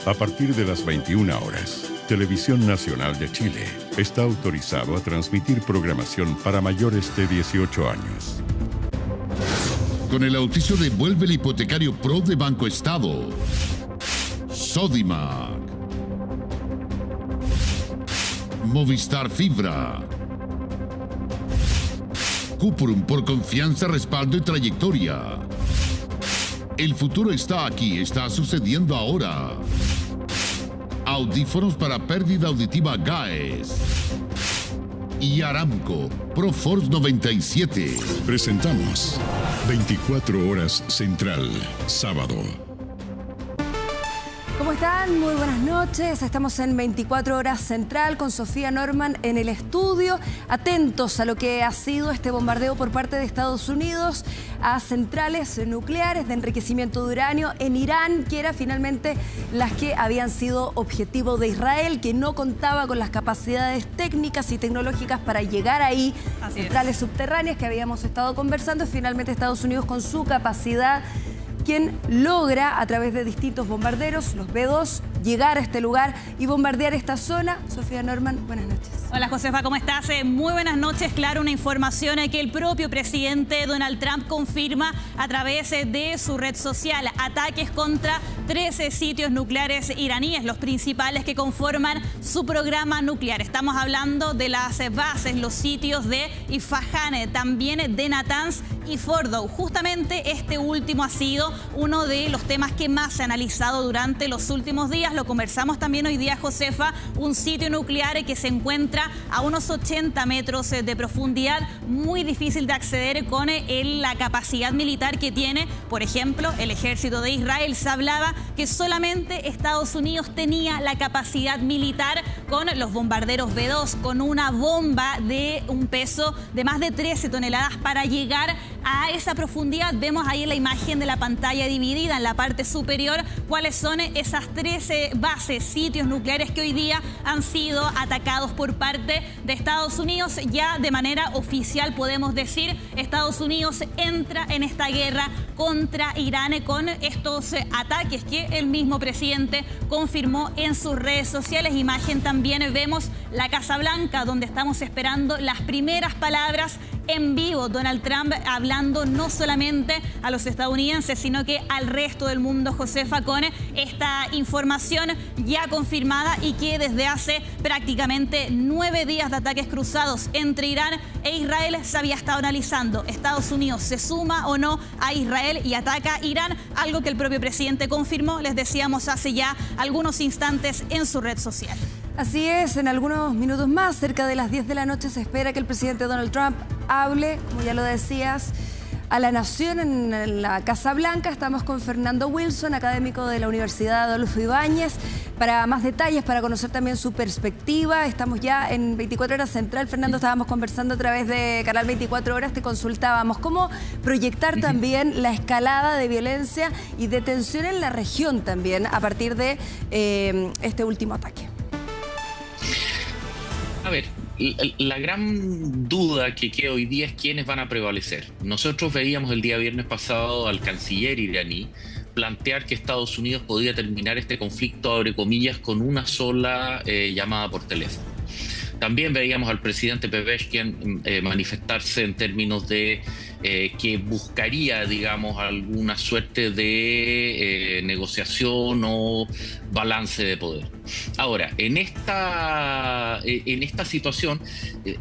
A partir de las 21 horas, Televisión Nacional de Chile está autorizado a transmitir programación para mayores de 18 años. Con el auspicio de Vuelve el Hipotecario Pro de Banco Estado, Sodimac, Movistar Fibra, Cuprum por confianza, respaldo y trayectoria. El futuro está aquí, está sucediendo ahora. Audífonos para pérdida auditiva GAES. Y Aramco ProForce 97. Presentamos 24 Horas Central, sábado. ¿Cómo están? Muy buenas noches. Estamos en 24 Horas Central con Sofía Norman en el estudio. Atentos a lo que ha sido este bombardeo por parte de Estados Unidos a centrales nucleares de enriquecimiento de uranio en Irán, que era finalmente las que habían sido objetivo de Israel, que no contaba con las capacidades técnicas y tecnológicas para llegar ahí. Centrales subterráneas que habíamos estado conversando. Finalmente Estados Unidos, con su capacidad, quien logra a través de distintos bombarderos, los B-2, llegar a este lugar y bombardear esta zona. Sofía Norman, buenas noches. Hola Josefa, ¿cómo estás? Muy buenas noches. Claro, una información que el propio presidente Donald Trump confirma a través de su red social. Ataques contra 13 sitios nucleares iraníes, los principales que conforman su programa nuclear. Estamos hablando de las bases, los sitios de Isfahan, también de Natanz y Fordow. Justamente este último ha sido uno de los temas que más se ha analizado durante los últimos días. Lo conversamos también hoy día, Josefa, un sitio nuclear que se encuentra a unos 80 metros de profundidad, muy difícil de acceder con la capacidad militar que tiene, por ejemplo, el ejército de Israel. Se hablaba que solamente Estados Unidos tenía la capacidad militar con los bombarderos B-2, con una bomba de un peso de más de 13 toneladas para llegar a esa profundidad. Vemos ahí en la imagen de la pantalla dividida en la parte superior cuáles son esas 13 bases, sitios nucleares que hoy día han sido atacados por parte de Estados Unidos. Ya de manera oficial podemos decir, Estados Unidos entra en esta guerra contra Irán con estos ataques que el mismo presidente confirmó en sus redes sociales. Imagen también vemos la Casa Blanca, donde estamos esperando las primeras palabras en vivo. Donald Trump hablando no solamente a los estadounidenses, sino que al resto del mundo, Josefa, con esta información ya confirmada y que desde hace prácticamente 9 días de ataques cruzados entre Irán e Israel se había estado analizando. Estados Unidos se suma o no a Israel y ataca a Irán, algo que el propio presidente confirmó, les decíamos hace ya algunos instantes en su red social. Así es, en algunos minutos más, cerca de las 10 de la noche, se espera que el presidente Donald Trump hable, como ya lo decías, a la nación en la Casa Blanca. Estamos con Fernando Wilson, académico de la Universidad Adolfo Ibáñez, para más detalles, para conocer también su perspectiva. Estamos ya en 24 Horas Central. Fernando, estábamos conversando a través de Canal 24 Horas, te consultábamos cómo proyectar también la escalada de violencia y de tensión en la región también a partir de este último ataque. A ver, la gran duda que queda hoy día es quiénes van a prevalecer. Nosotros veíamos el día viernes pasado al canciller iraní plantear que Estados Unidos podía terminar este conflicto, abre comillas, con una sola llamada por teléfono. También veíamos al presidente Pezeshkian manifestarse en términos de que buscaría, digamos, alguna suerte de negociación o balance de poder. Ahora, en esta situación,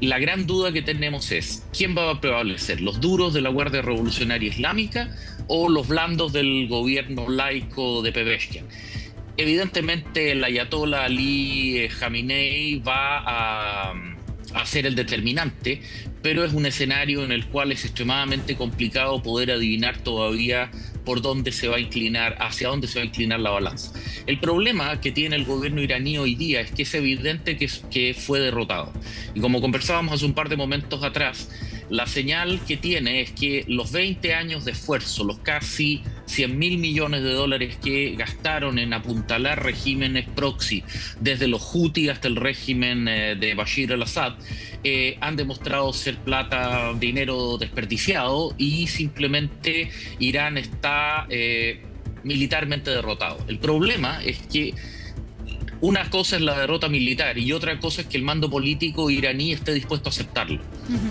la gran duda que tenemos es ¿quién va a prevalecer? ¿Los duros de la Guardia Revolucionaria Islámica o los blandos del gobierno laico de Pezeshkian? Evidentemente el ayatollah Ali Khamenei va a ser el determinante, pero es un escenario en el cual es extremadamente complicado poder adivinar todavía por dónde se va a inclinar, hacia dónde se va a inclinar la balanza. El problema que tiene el gobierno iraní hoy día es que es evidente que fue derrotado. Y como conversábamos hace un par de momentos atrás, la señal que tiene es que los 20 años de esfuerzo, los casi 100.000 millones de dólares que gastaron en apuntalar regímenes proxy, desde los Houthi hasta el régimen de Bashir al-Assad, han demostrado ser dinero desperdiciado, y simplemente Irán está militarmente derrotado. El problema es que una cosa es la derrota militar y otra cosa es que el mando político iraní esté dispuesto a aceptarlo.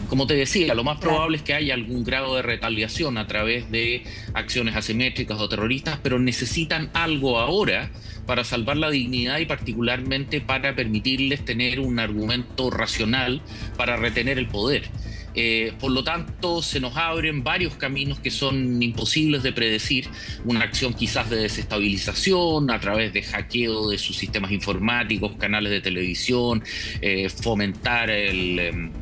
Como te decía, lo más probable es que haya algún grado de retaliación a través de acciones asimétricas o terroristas, pero necesitan algo ahora para salvar la dignidad y particularmente para permitirles tener un argumento racional para retener el poder. Por lo tanto, se nos abren varios caminos que son imposibles de predecir. Una acción quizás de desestabilización a través de hackeo de sus sistemas informáticos, canales de televisión, fomentar el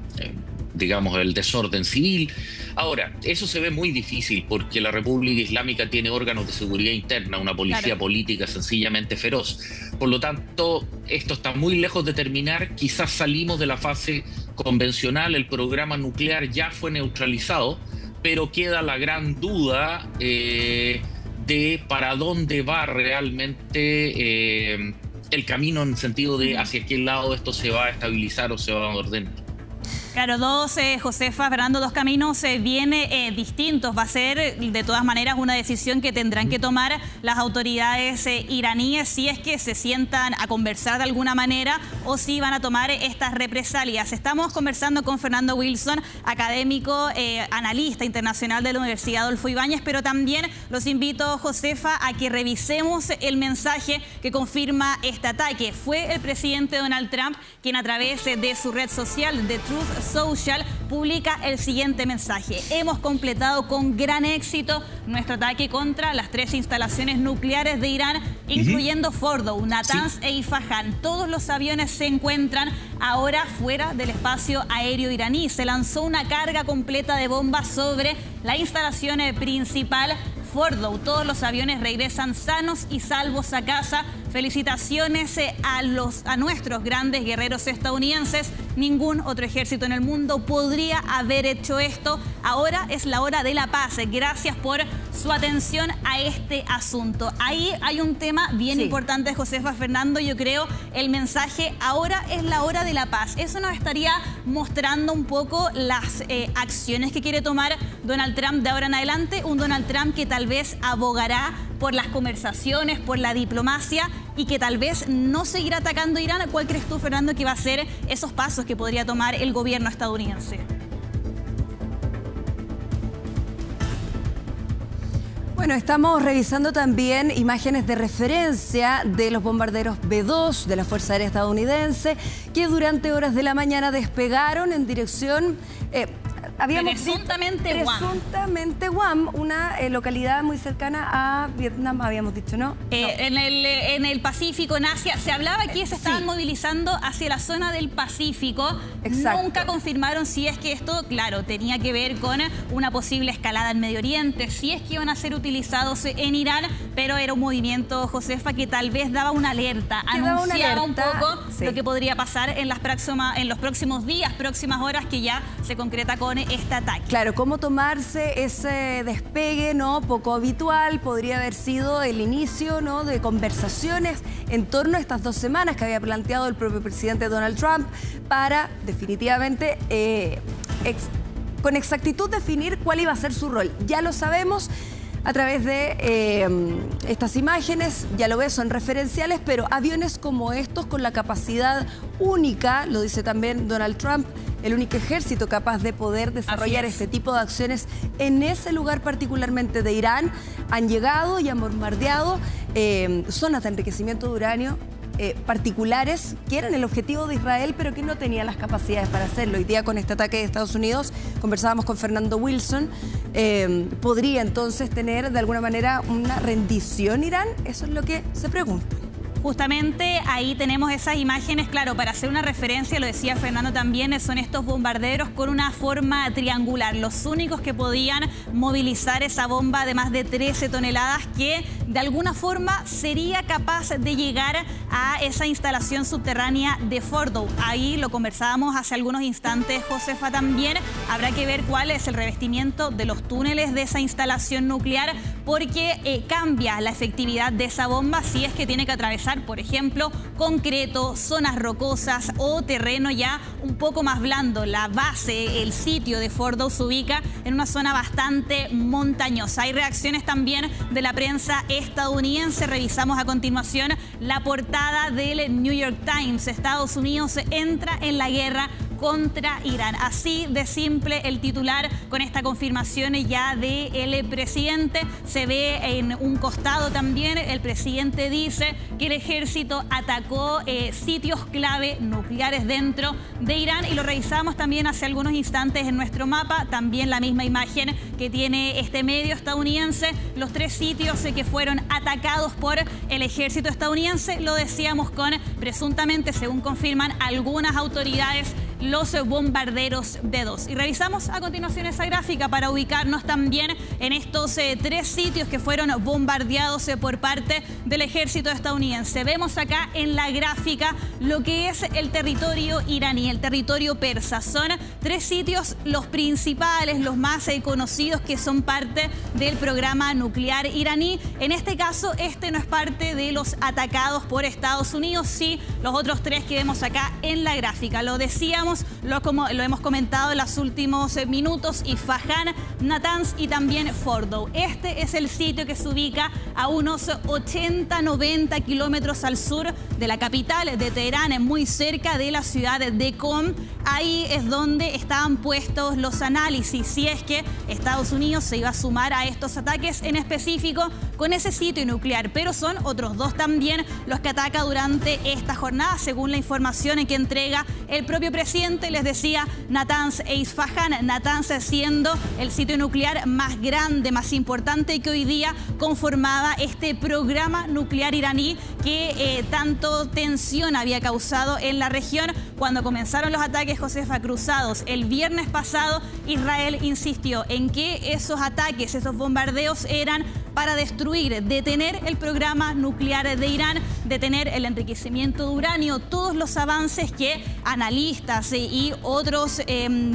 desorden civil. Ahora, eso se ve muy difícil porque la República Islámica tiene órganos de seguridad interna, una policía política sencillamente feroz. Por lo tanto, esto está muy lejos de terminar. Quizás salimos de la fase convencional, el programa nuclear ya fue neutralizado, pero queda la gran duda de para dónde va realmente el camino, en el sentido de hacia qué lado esto se va a estabilizar o se va a ordenar. Claro, Josefa, Fernando, dos caminos bien distintos. Va a ser, de todas maneras, una decisión que tendrán que tomar las autoridades iraníes si es que se sientan a conversar de alguna manera o si van a tomar estas represalias. Estamos conversando con Fernando Wilson, académico, analista internacional de la Universidad Adolfo Ibáñez, pero también los invito, Josefa, a que revisemos el mensaje que confirma este ataque. Fue el presidente Donald Trump quien a través de su red social, de Truth Social, publica el siguiente mensaje: hemos completado con gran éxito nuestro ataque contra las 3 instalaciones nucleares de Irán, incluyendo Fordow, Natanz e Isfahan. Todos los aviones se encuentran ahora fuera del espacio aéreo iraní. Se lanzó una carga completa de bombas sobre la instalación principal, Fordow. Todos los aviones regresan sanos y salvos a casa. Felicitaciones a nuestros grandes guerreros estadounidenses. Ningún otro ejército en el mundo podría haber hecho esto. Ahora es la hora de la paz. Gracias por su atención a este asunto. Ahí hay un tema bien importante, Josefa, Fernando. Yo creo el mensaje: ahora es la hora de la paz. Eso nos estaría mostrando un poco las acciones que quiere tomar Donald Trump de ahora en adelante. Un Donald Trump que tal vez abogará por las conversaciones, por la diplomacia, y que tal vez no seguirá atacando a Irán. ¿Cuál crees tú, Fernando, que va a ser esos pasos que podría tomar el gobierno estadounidense? Bueno, estamos revisando también imágenes de referencia de los bombarderos B-2 de la Fuerza Aérea Estadounidense que durante horas de la mañana despegaron en dirección... presuntamente Guam, una localidad muy cercana a Vietnam, habíamos dicho, ¿no? En el Pacífico, en Asia. Se hablaba que se estaban movilizando hacia la zona del Pacífico. Exacto. Nunca confirmaron si es que esto, claro, tenía que ver con una posible escalada en Medio Oriente, si es que iban a ser utilizados en Irán, pero era un movimiento, Josefa, que tal vez daba una alerta, anunciaba un poco lo que podría pasar en los próximos días, próximas horas, que ya se concreta con este ataque. Claro, cómo tomarse ese despegue, ¿no?, poco habitual, podría haber sido el inicio, ¿no?, de conversaciones en torno a estas 2 semanas que había planteado el propio presidente Donald Trump para definitivamente con exactitud definir cuál iba a ser su rol. Ya lo sabemos a través de estas imágenes, ya lo ves, son referenciales, pero aviones como estos con la capacidad única, lo dice también Donald Trump, el único ejército capaz de poder desarrollar este tipo de acciones en ese lugar particularmente de Irán, han llegado y han bombardeado zonas de enriquecimiento de uranio particulares que eran el objetivo de Israel, pero que no tenían las capacidades para hacerlo. Hoy día, con este ataque de Estados Unidos, conversábamos con Fernando Wilson, ¿podría entonces tener de alguna manera una rendición Irán? Eso es lo que se pregunta. Justamente ahí tenemos esas imágenes, claro, para hacer una referencia, lo decía Fernando también, son estos bombarderos con una forma triangular, los únicos que podían movilizar esa bomba de más de 13 toneladas que de alguna forma sería capaz de llegar a esa instalación subterránea de Fordow. Ahí lo conversábamos hace algunos instantes, Josefa, también. Habrá que ver cuál es el revestimiento de los túneles de esa instalación nuclear, porque cambia la efectividad de esa bomba si es que tiene que atravesar, por ejemplo, concreto, zonas rocosas o terreno ya un poco más blando. La base, el sitio de Fordow se ubica en una zona bastante montañosa. Hay reacciones también de la prensa estadounidense. Revisamos a continuación la portada del New York Times. Estados Unidos entra en la guerra contra Irán. Así de simple el titular con esta confirmación ya del presidente. Se ve en un costado también, el presidente dice que el ejército atacó sitios clave nucleares dentro de Irán, y lo revisamos también hace algunos instantes en nuestro mapa, también la misma imagen que tiene este medio estadounidense, los 3 sitios que fueron atacados por el ejército estadounidense, lo decíamos con presuntamente, según confirman algunas autoridades, los bombarderos B-2. Y revisamos a continuación esa gráfica para ubicarnos también en estos 3 sitios que fueron bombardeados por parte del ejército estadounidense. Vemos acá en la gráfica lo que es el territorio iraní, el territorio persa. Son 3 sitios, los principales, los más conocidos, que son parte del programa nuclear iraní. En este caso, este no es parte de los atacados por Estados Unidos, sí los otros 3 que vemos acá en la gráfica. Lo decíamos, lo hemos comentado en los últimos minutos, Isfahán, Natanz y también Fordow. Este es el sitio que se ubica a unos 80-90 kilómetros al sur de la capital de Teherán, muy cerca de la ciudad de Qom. Ahí es donde estaban puestos los análisis, si es que Estados Unidos se iba a sumar a estos ataques, en específico con ese sitio nuclear. Pero son otros 2 también los que ataca durante esta jornada, según la información que entrega el propio presidente. Les decía, Natanz e Isfahán, Natanz siendo el sitio nuclear más grande, más importante, y que hoy día conformaba este programa nuclear iraní que tanto tensión había causado en la región. Cuando comenzaron los ataques, Josefa, cruzados el viernes pasado, Israel insistió en que esos ataques, esos bombardeos eran para destruir, detener el programa nuclear de Irán, detener el enriquecimiento de uranio, todos los avances que analistas y otros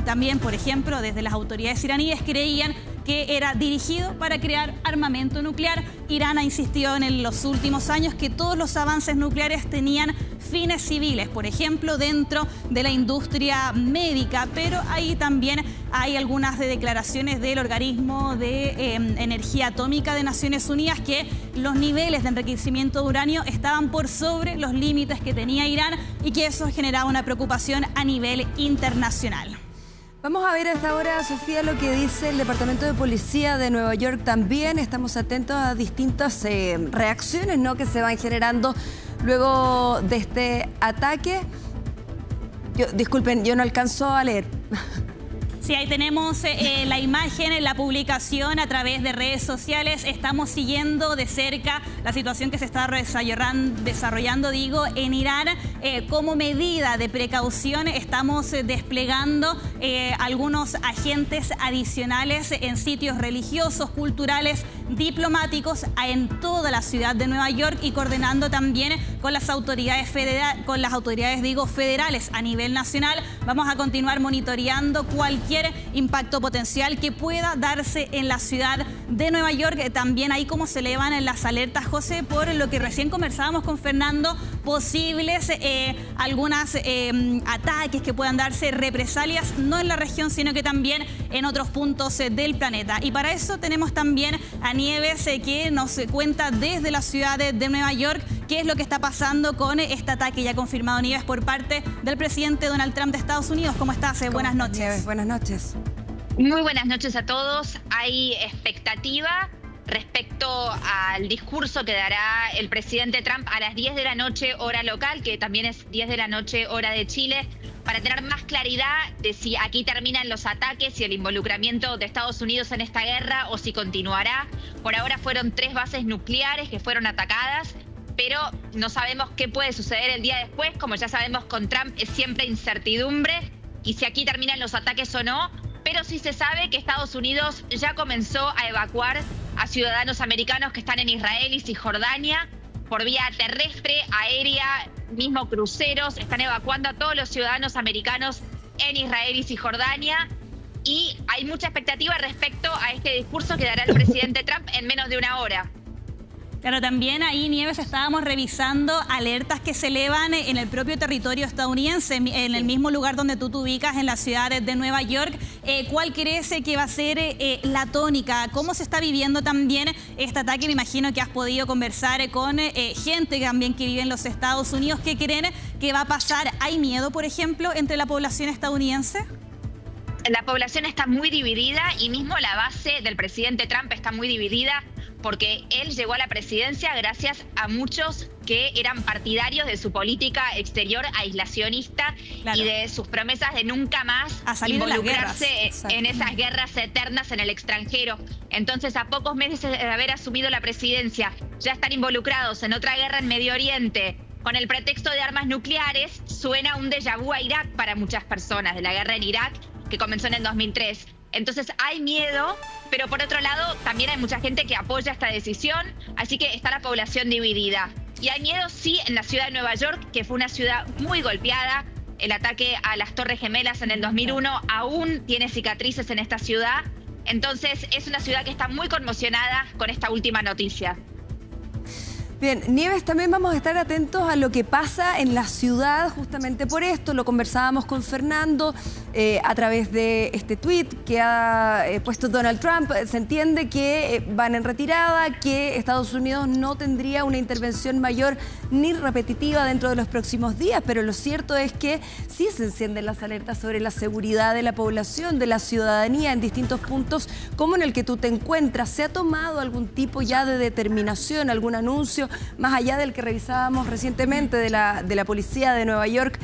también, por ejemplo, desde las autoridades iraníes, creían que era dirigido para crear armamento nuclear. Irán ha insistido en los últimos años que todos los avances nucleares tenían fines civiles, por ejemplo, dentro de la industria médica, pero ahí también hay algunas declaraciones del organismo de energía atómica de Naciones Unidas que los niveles de enriquecimiento de uranio estaban por sobre los límites que tenía Irán y que eso generaba una preocupación a nivel internacional. Vamos a ver a esta hora, Sofía, lo que dice el Departamento de Policía de Nueva York también. Estamos atentos a distintas reacciones, ¿no?, que se van generando luego de este ataque. Disculpen, yo no alcanzo a leer. Sí, ahí tenemos la imagen, la publicación a través de redes sociales. Estamos siguiendo de cerca la situación que se está desarrollando, en Irán. Como medida de precaución estamos desplegando algunos agentes adicionales en sitios religiosos, culturales, diplomáticos en toda la ciudad de Nueva York, y coordinando también con las autoridades federales a nivel nacional. Vamos a continuar monitoreando cualquier impacto potencial que pueda darse en la ciudad de Nueva York. También ahí como se elevan las alertas, José, por lo que recién conversábamos con Fernando, posibles algunos ataques que puedan darse, represalias, no en la región, sino que también en otros puntos del planeta. Y para eso tenemos también a Nieves, que nos cuenta desde la ciudad de Nueva York qué es lo que está pasando con este ataque ya confirmado, Nieves, por parte del presidente Donald Trump de Estados Unidos. ¿Cómo estás? Buenas noches. Nieves, buenas noches. Muy buenas noches a todos. Hay expectativa respecto al discurso que dará el presidente Trump a las 10 de la noche hora local, que también es 10 de la noche hora de Chile, para tener más claridad de si aquí terminan los ataques y el involucramiento de Estados Unidos en esta guerra o si continuará. Por ahora fueron 3 bases nucleares que fueron atacadas, pero no sabemos qué puede suceder el día después. Como ya sabemos, con Trump es siempre incertidumbre y si aquí terminan los ataques o no, pero sí se sabe que Estados Unidos ya comenzó a evacuar a ciudadanos americanos que están en Israel y Cisjordania por vía terrestre, aérea, mismo cruceros. Están evacuando a todos los ciudadanos americanos en Israel y Cisjordania. y hay mucha expectativa respecto a este discurso que dará el presidente Trump en menos de una hora. Claro, también ahí, Nieves, estábamos revisando alertas que se elevan en el propio territorio estadounidense, en el mismo lugar donde tú te ubicas, en la ciudad de Nueva York. ¿Cuál crees que va a ser la tónica? ¿Cómo se está viviendo también este ataque? Me imagino que has podido conversar con gente también que vive en los Estados Unidos. ¿Qué creen que va a pasar? ¿Hay miedo, por ejemplo, entre la población estadounidense? La población está muy dividida y mismo la base del presidente Trump está muy dividida, porque él llegó a la presidencia gracias a muchos que eran partidarios de su política exterior aislacionista, claro, y de sus promesas de nunca más involucrarse en esas guerras eternas en el extranjero. Entonces, a pocos meses de haber asumido la presidencia, ya están involucrados en otra guerra en Medio Oriente, con el pretexto de armas nucleares. Suena un déjà vu a Irak para muchas personas, de la guerra en Irak, que comenzó en el 2003. Entonces hay miedo, pero por otro lado también hay mucha gente que apoya esta decisión, así que está la población dividida. Y hay miedo, sí, en la ciudad de Nueva York, que fue una ciudad muy golpeada. El ataque a las Torres Gemelas en el 2001 aún tiene cicatrices en esta ciudad. Entonces es una ciudad que está muy conmocionada con esta última noticia. Bien, Nieves, también vamos a estar atentos a lo que pasa en la ciudad justamente por esto. Lo conversábamos con Fernando a través de este tuit que ha puesto Donald Trump. Se entiende que van en retirada, que Estados Unidos no tendría una intervención mayor ni repetitiva dentro de los próximos días, pero lo cierto es que sí se encienden las alertas sobre la seguridad de la población, de la ciudadanía en distintos puntos, como en el que tú te encuentras. ¿Se ha tomado algún tipo ya de determinación, algún anuncio, más allá del que revisábamos recientemente de la policía de Nueva York,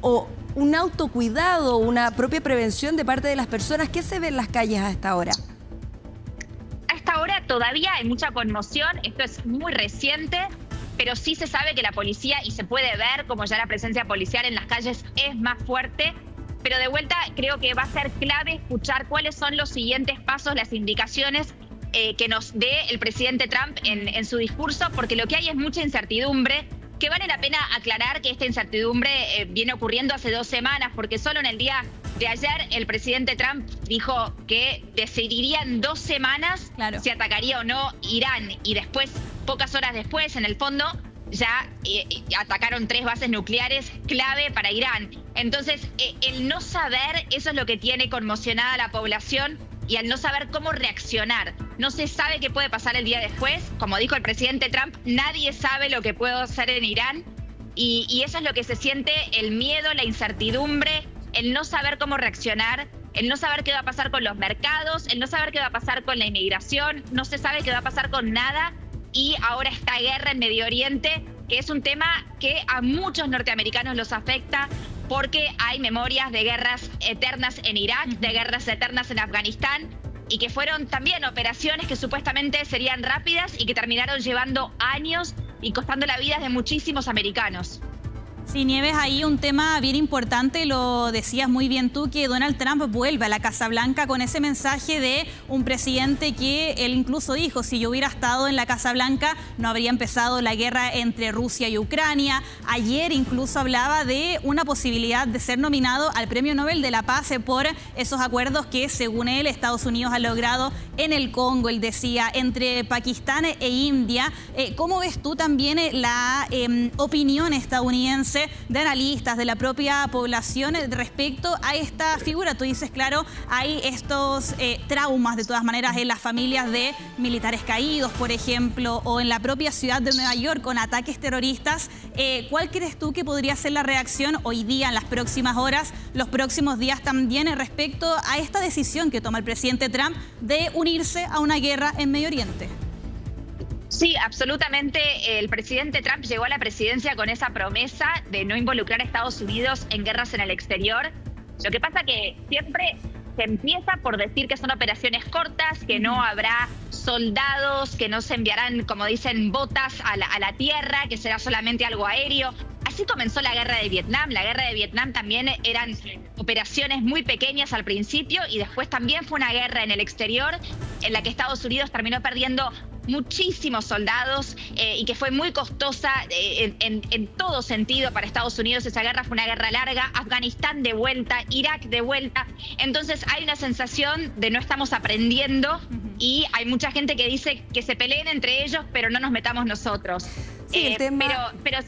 o un autocuidado, una propia prevención de parte de las personas? ¿Qué se ve en las calles a esta hora? A esta hora todavía hay mucha conmoción, esto es muy reciente, pero sí se sabe que la policía, y se puede ver como ya la presencia policial en las calles es más fuerte. Pero de vuelta creo que va a ser clave escuchar cuáles son los siguientes pasos, las indicaciones que nos dé el presidente Trump en su discurso, porque lo que hay es mucha incertidumbre, que vale la pena aclarar que esta incertidumbre viene ocurriendo hace 2 semanas, porque solo en el día de ayer el presidente Trump dijo que decidiría en 2 semanas, claro, si atacaría o no Irán, y después, pocas horas después, en el fondo, ya atacaron 3 bases nucleares clave para Irán. Entonces, el no saber, eso es lo que tiene conmocionada a la población, y al no saber cómo reaccionar. No se sabe qué puede pasar el día después. Como dijo el presidente Trump, nadie sabe lo que puede hacer en Irán, y eso es lo que se siente, el miedo, la incertidumbre, el no saber cómo reaccionar, el no saber qué va a pasar con los mercados, el no saber qué va a pasar con la inmigración, no se sabe qué va a pasar con nada. Y ahora esta guerra en Medio Oriente, que es un tema que a muchos norteamericanos los afecta, porque hay memorias de guerras eternas en Irak, de guerras eternas en Afganistán, y que fueron también operaciones que supuestamente serían rápidas y que terminaron llevando años y costando la vida de muchísimos americanos. Sí, Nieves, ahí un tema bien importante, lo decías muy bien tú, que Donald Trump vuelve a la Casa Blanca con ese mensaje de un presidente que él incluso dijo, si yo hubiera estado en la Casa Blanca no habría empezado la guerra entre Rusia y Ucrania. Ayer incluso hablaba de una posibilidad de ser nominado al Premio Nobel de la Paz por esos acuerdos que, según él, Estados Unidos ha logrado en el Congo, él decía, entre Pakistán e India. ¿Cómo ves tú también la opinión estadounidense de analistas, de la propia población respecto a esta figura? Tú dices, claro, hay estos traumas de todas maneras en las familias de militares caídos, por ejemplo, o en la propia ciudad de Nueva York con ataques terroristas. ¿Cuál crees tú que podría ser la reacción hoy día, en las próximas horas, los próximos días también, respecto a esta decisión que toma el presidente Trump de unirse a una guerra en Medio Oriente? Sí, absolutamente. El presidente Trump llegó a la presidencia con esa promesa de no involucrar a Estados Unidos en guerras en el exterior. Lo que pasa que siempre se empieza por decir que son operaciones cortas, que no habrá soldados, que no se enviarán, como dicen, botas a la tierra, que será solamente algo aéreo. Así comenzó la guerra de Vietnam. La guerra de Vietnam también eran operaciones muy pequeñas al principio, y después también fue una guerra en el exterior en la que Estados Unidos terminó perdiendo muchísimos soldados y que fue muy costosa en todo sentido para Estados Unidos. Esa guerra fue una guerra larga, Afganistán de vuelta, Irak de vuelta. Entonces hay una sensación de no estamos aprendiendo y hay mucha gente que dice que se peleen entre ellos, pero no nos metamos nosotros. Sí, pero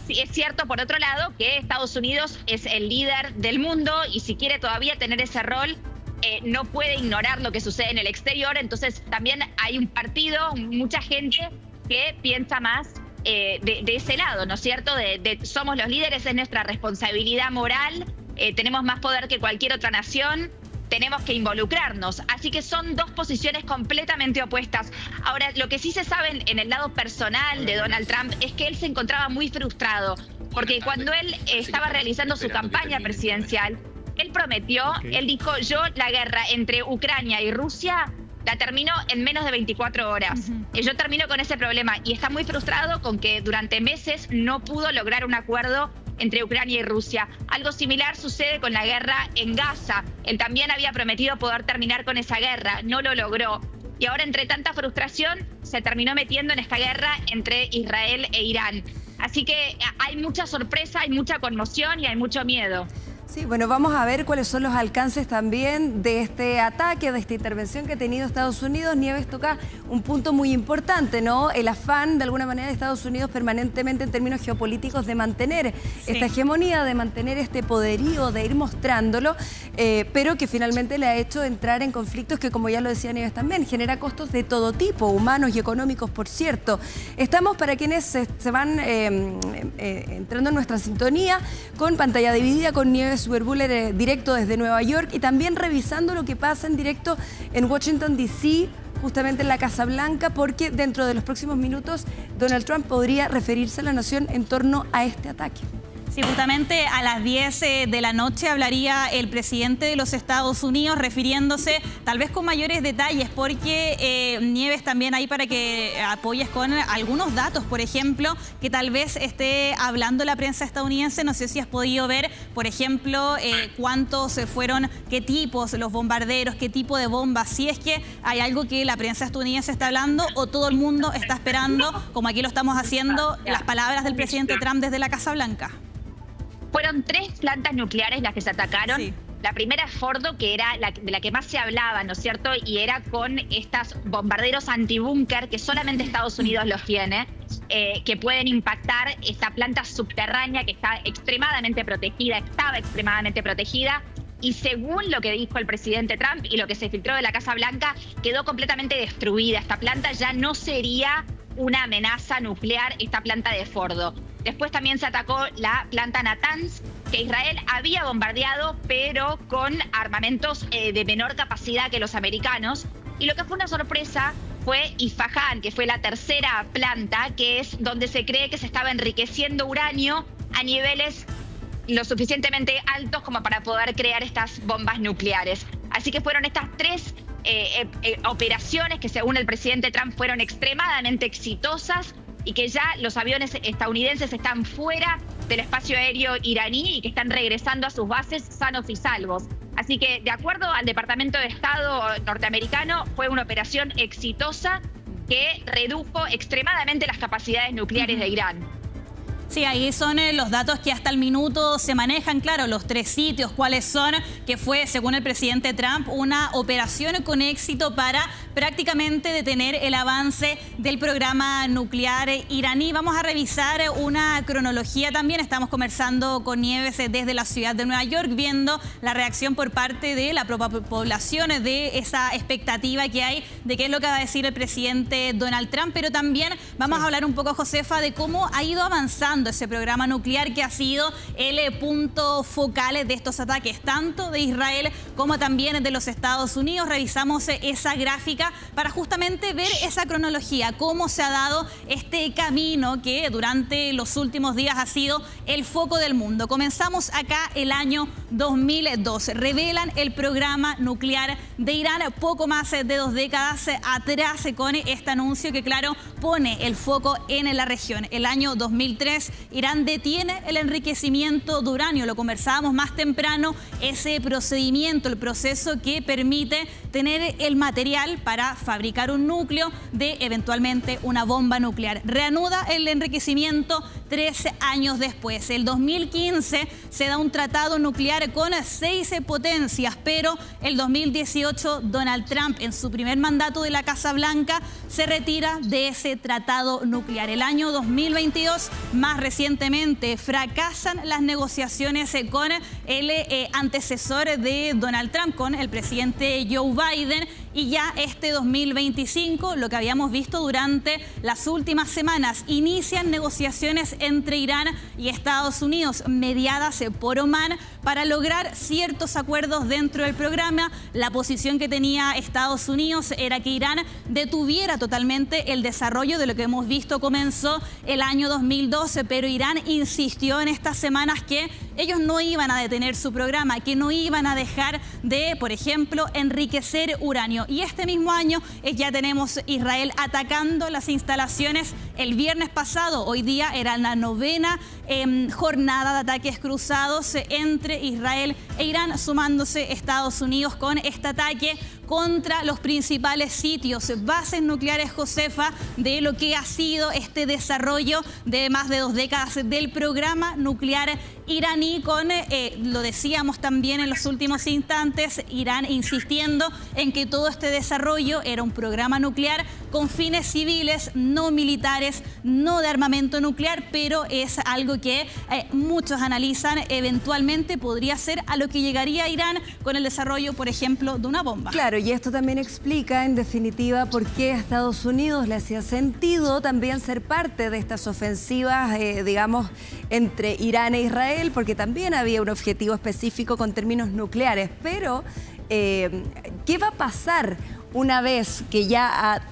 sí, es cierto, por otro lado, que Estados Unidos es el líder del mundo y si quiere todavía tener ese rol, no puede ignorar lo que sucede en el exterior. Entonces también hay un partido, mucha gente que piensa más de ese lado, ¿no es cierto? Somos los líderes, es nuestra responsabilidad moral, tenemos más poder que cualquier otra nación, tenemos que involucrarnos. Así que son dos posiciones completamente opuestas. Ahora, lo que sí se sabe en el lado personal de Donald Trump es que él se encontraba muy frustrado, porque cuando él estaba realizando su campaña presidencial, él prometió, él dijo, yo la guerra entre Ucrania y Rusia la termino en menos de 24 horas. Yo termino con ese problema y está muy frustrado con que durante meses no pudo lograr un acuerdo entre Ucrania y Rusia. Algo similar sucede con la guerra en Gaza. Él también había prometido poder terminar con esa guerra, no lo logró. Y ahora, entre tanta frustración, se terminó metiendo en esta guerra entre Israel e Irán. Así que hay mucha sorpresa, hay mucha conmoción y hay mucho miedo. Sí, bueno, vamos a ver cuáles son los alcances también de este ataque, de esta intervención que ha tenido Estados Unidos. Nieves toca un punto muy importante, ¿no? El afán, de alguna manera, de Estados Unidos permanentemente en términos geopolíticos de mantener esta hegemonía, de mantener este poderío, de ir mostrándolo, pero que finalmente le ha hecho entrar en conflictos que, como ya lo decía Nieves también, genera costos de todo tipo, humanos y económicos, por cierto. Estamos, para quienes se van entrando en nuestra sintonía, con pantalla dividida, con Nieves Superbuller directo desde Nueva York y también revisando lo que pasa en directo en Washington, D.C., justamente en la Casa Blanca, porque dentro de los próximos minutos Donald Trump podría referirse a la nación en torno a este ataque. Sí, justamente a las 10 de la noche hablaría el presidente de los Estados Unidos refiriéndose tal vez con mayores detalles, porque Nieves también ahí para que apoyes con algunos datos, por ejemplo, que tal vez esté hablando la prensa estadounidense. No sé si has podido ver, por ejemplo, cuántos fueron, qué tipos, los bombarderos, qué tipo de bombas, si es que hay algo que la prensa estadounidense está hablando o todo el mundo está esperando, como aquí lo estamos haciendo, las palabras del presidente Trump desde la Casa Blanca. Fueron 3 plantas nucleares las que se atacaron. Sí. La primera es Fordo, que era de la que más se hablaba, ¿no es cierto? Y era con estos bombarderos antibúnker que solamente Estados Unidos los tiene, que pueden impactar esta planta subterránea que está extremadamente protegida, estaba extremadamente protegida. Y según lo que dijo el presidente Trump y lo que se filtró de la Casa Blanca, quedó completamente destruida. Esta planta ya no sería una amenaza nuclear, esta planta de Fordo. Después también se atacó la planta Natanz, que Israel había bombardeado, pero con armamentos de menor capacidad que los americanos. Y lo que fue una sorpresa fue Isfahan, que fue la tercera planta, que es donde se cree que se estaba enriqueciendo uranio a niveles lo suficientemente altos como para poder crear estas bombas nucleares. Así que fueron estas 3 operaciones que, según el presidente Trump, fueron extremadamente exitosas y que ya los aviones estadounidenses están fuera del espacio aéreo iraní y que están regresando a sus bases sanos y salvos. Así que, de acuerdo al Departamento de Estado norteamericano, fue una operación exitosa que redujo extremadamente las capacidades nucleares de Irán. Sí, ahí son los datos que hasta el minuto se manejan, claro, los 3 sitios, cuáles son, que fue, según el presidente Trump, una operación con éxito para prácticamente detener el avance del programa nuclear iraní. Vamos a revisar una cronología también. Estamos conversando con Nieves desde la ciudad de Nueva York, viendo la reacción por parte de la propia población, de esa expectativa que hay de qué es lo que va a decir el presidente Donald Trump, pero también vamos a hablar un poco, Josefa, de cómo ha ido avanzando ese programa nuclear que ha sido el punto focal de estos ataques, tanto de Israel como también de los Estados Unidos. Revisamos esa gráfica para justamente ver esa cronología, cómo se ha dado este camino que durante los últimos días ha sido el foco del mundo. Comenzamos acá el año 2002. Revelan el programa nuclear de Irán poco más de 2 décadas atrás con este anuncio que, claro, pone el foco en la región. El año 2003 Irán detiene el enriquecimiento de uranio. Lo conversábamos más temprano, ese procedimiento, el proceso que permite tener el material para fabricar un núcleo de eventualmente una bomba nuclear. Reanuda el enriquecimiento 13 años después. El 2015 se da un tratado nuclear con 6 potencias, pero el 2018 Donald Trump, en su primer mandato de la Casa Blanca, se retira de ese tratado nuclear. El año 2022, más recientemente, fracasan las negociaciones con el antecesor de Donald Trump, con el presidente Joe Biden, y ya este 2025, lo que habíamos visto durante las últimas semanas, inician negociaciones entre Irán y Estados Unidos, mediadas por Omán, para lograr ciertos acuerdos dentro del programa. La posición que tenía Estados Unidos era que Irán detuviera totalmente el desarrollo de lo que hemos visto comenzó el año 2012, pero Irán insistió en estas semanas que ellos no iban a detener su programa, que no iban a dejar de, por ejemplo, enriquecer uranio. Y este mismo año ya tenemos Israel atacando las instalaciones el viernes pasado. Hoy día era la 9ª jornada de ataques cruzados entre Israel e Irán, sumándose Estados Unidos con este ataque contra los principales sitios, bases nucleares, Josefa, de lo que ha sido este desarrollo de más de 2 décadas del programa nuclear iraní, con, lo decíamos también en los últimos instantes, Irán insistiendo en que todo este desarrollo era un programa nuclear con fines civiles, no militares, no de armamento nuclear, pero es algo que muchos analizan eventualmente podría ser a lo que llegaría Irán con el desarrollo, por ejemplo, de una bomba. Claro, y esto también explica, en definitiva, por qué a Estados Unidos le hacía sentido también ser parte de estas ofensivas, digamos, entre Irán e Israel, porque también había un objetivo específico con términos nucleares. Pero, ¿qué va a pasar una vez que ya ha,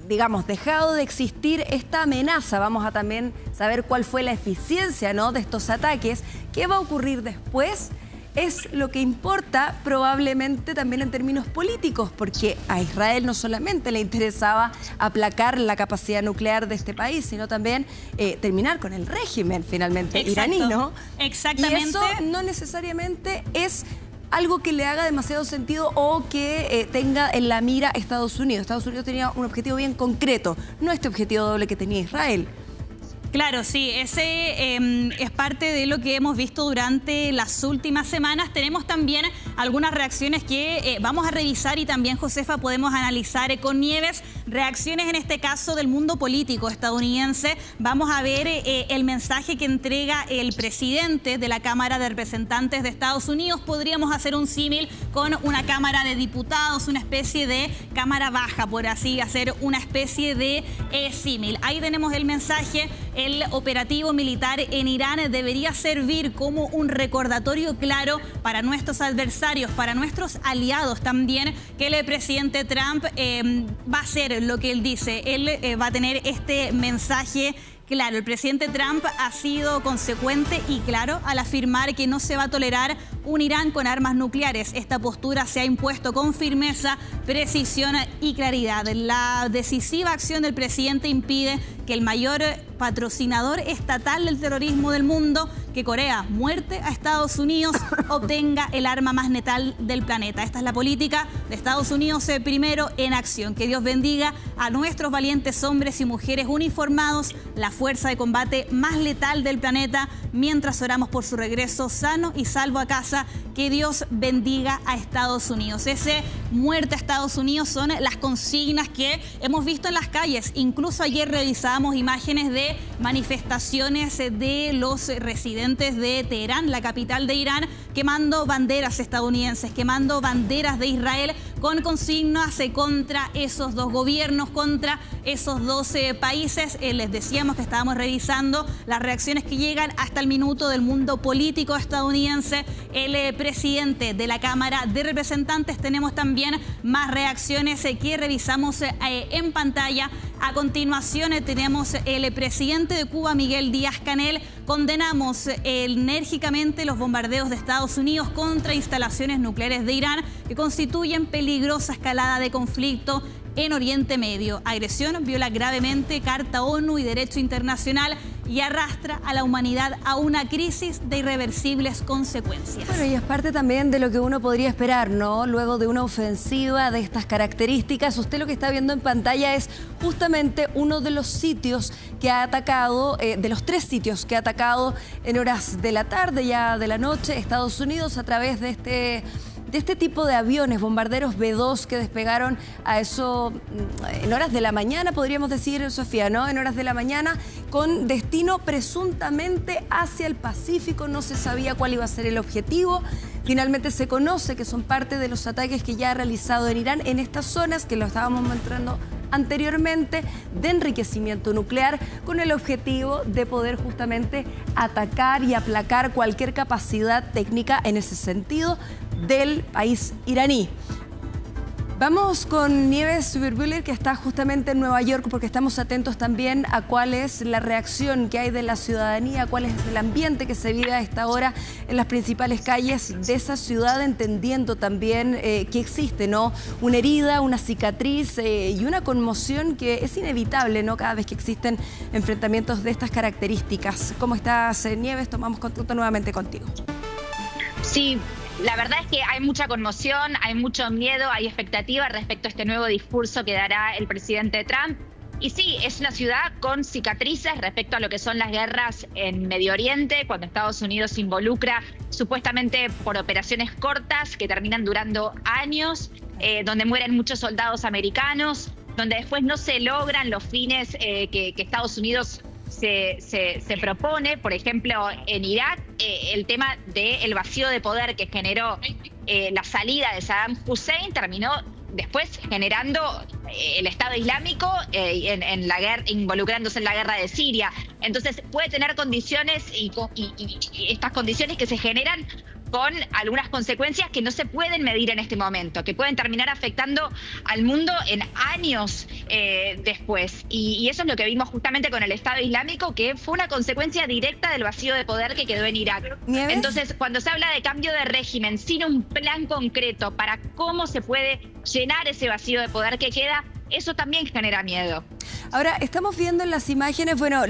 digamos, dejado de existir esta amenaza? Vamos a también saber cuál fue la eficiencia, ¿no?, de estos ataques. ¿Qué va a ocurrir después? Es lo que importa probablemente también en términos políticos, porque a Israel no solamente le interesaba aplacar la capacidad nuclear de este país, sino también terminar con el régimen finalmente iraní, ¿no? Exactamente. Y eso no necesariamente es algo que le haga demasiado sentido o que tenga en la mira Estados Unidos. Estados Unidos tenía un objetivo bien concreto, no este objetivo doble que tenía Israel. Claro, sí, ese es parte de lo que hemos visto durante las últimas semanas. Tenemos también algunas reacciones que vamos a revisar y también, Josefa, podemos analizar con Nieves. Reacciones en este caso del mundo político estadounidense. Vamos a ver el mensaje que entrega el presidente de la Cámara de Representantes de Estados Unidos. Podríamos hacer un símil con una Cámara de Diputados, una especie de Cámara Baja, por así hacer una especie de símil. Ahí tenemos el mensaje. El operativo militar en Irán debería servir como un recordatorio claro para nuestros adversarios, para nuestros aliados también, que el presidente Trump va a hacer lo que él dice. Él va a tener este mensaje claro. El presidente Trump ha sido consecuente y claro al afirmar que no se va a tolerar un Irán con armas nucleares. Esta postura se ha impuesto con firmeza, precisión y claridad. La decisiva acción del presidente impide que el mayor patrocinador estatal del terrorismo del mundo, que Corea muerte a Estados Unidos, obtenga el arma más letal del planeta. Esta es la política de Estados Unidos primero en acción. Que Dios bendiga a nuestros valientes hombres y mujeres uniformados, la fuerza de combate más letal del planeta, mientras oramos por su regreso sano y salvo a casa. Que Dios bendiga a Estados Unidos. Ese muerte a Estados Unidos son las consignas que hemos visto en las calles. Incluso ayer revisábamos imágenes de manifestaciones de los residentes de Teherán, la capital de Irán, quemando banderas estadounidenses, quemando banderas de Israel, con consignas contra esos dos gobiernos, contra esos 12 países. Les decíamos que estábamos revisando las reacciones que llegan hasta el minuto del mundo político estadounidense. El presidente de la Cámara de Representantes. Tenemos también más reacciones que revisamos en pantalla. A continuación tenemos el presidente de Cuba, Miguel Díaz-Canel. Condenamos enérgicamente los bombardeos de Estados Unidos contra instalaciones nucleares de Irán que constituyen peligrosa escalada de conflicto en Oriente Medio. Agresión viola gravemente Carta ONU y Derecho Internacional y arrastra a la humanidad a una crisis de irreversibles consecuencias. Bueno, y es parte también de lo que uno podría esperar, ¿no? Luego de una ofensiva de estas características, usted lo que está viendo en pantalla es justamente uno de los sitios que ha atacado, de los 3 sitios que ha atacado en horas de la tarde, ya de la noche, Estados Unidos a través de este tipo de aviones, bombarderos B-2 que despegaron a eso en horas de la mañana, podríamos decir, Sofía, ¿no? En horas de la mañana, con destino presuntamente hacia el Pacífico. No se sabía cuál iba a ser el objetivo. Finalmente se conoce que son parte de los ataques que ya ha realizado en Irán en estas zonas que lo estábamos mostrando anteriormente, de enriquecimiento nuclear, con el objetivo de poder justamente atacar y aplacar cualquier capacidad técnica en ese sentido del país iraní. Vamos con Nieves Uberbühler, que está justamente en Nueva York, porque estamos atentos también a cuál es la reacción que hay de la ciudadanía, cuál es el ambiente que se vive a esta hora en las principales calles de esa ciudad, entendiendo también que existe, ¿no?, una herida, una cicatriz y una conmoción que es inevitable, ¿no?, cada vez que existen enfrentamientos de estas características. ¿Cómo estás, Nieves? Tomamos contacto nuevamente contigo. Sí, la verdad es que hay mucha conmoción, hay mucho miedo, hay expectativa respecto a este nuevo discurso que dará el presidente Trump. Y sí, es una ciudad con cicatrices respecto a lo que son las guerras en Medio Oriente, cuando Estados Unidos se involucra supuestamente por operaciones cortas que terminan durando años, donde mueren muchos soldados americanos, donde después no se logran los fines que Estados Unidos se propone. Por ejemplo, en Irak, el tema del vacío de poder que generó la salida de Saddam Hussein terminó después generando el Estado Islámico en la guerra, involucrándose en la guerra de Siria. Entonces puede tener condiciones y estas condiciones que se generan con algunas consecuencias que no se pueden medir en este momento, que pueden terminar afectando al mundo en años después. Y eso es lo que vimos justamente con el Estado Islámico, que fue una consecuencia directa del vacío de poder que quedó en Irak. ¿Nieves? Entonces, cuando se habla de cambio de régimen sin un plan concreto para cómo se puede llenar ese vacío de poder que queda, eso también genera miedo. Ahora, estamos viendo en las imágenes, bueno,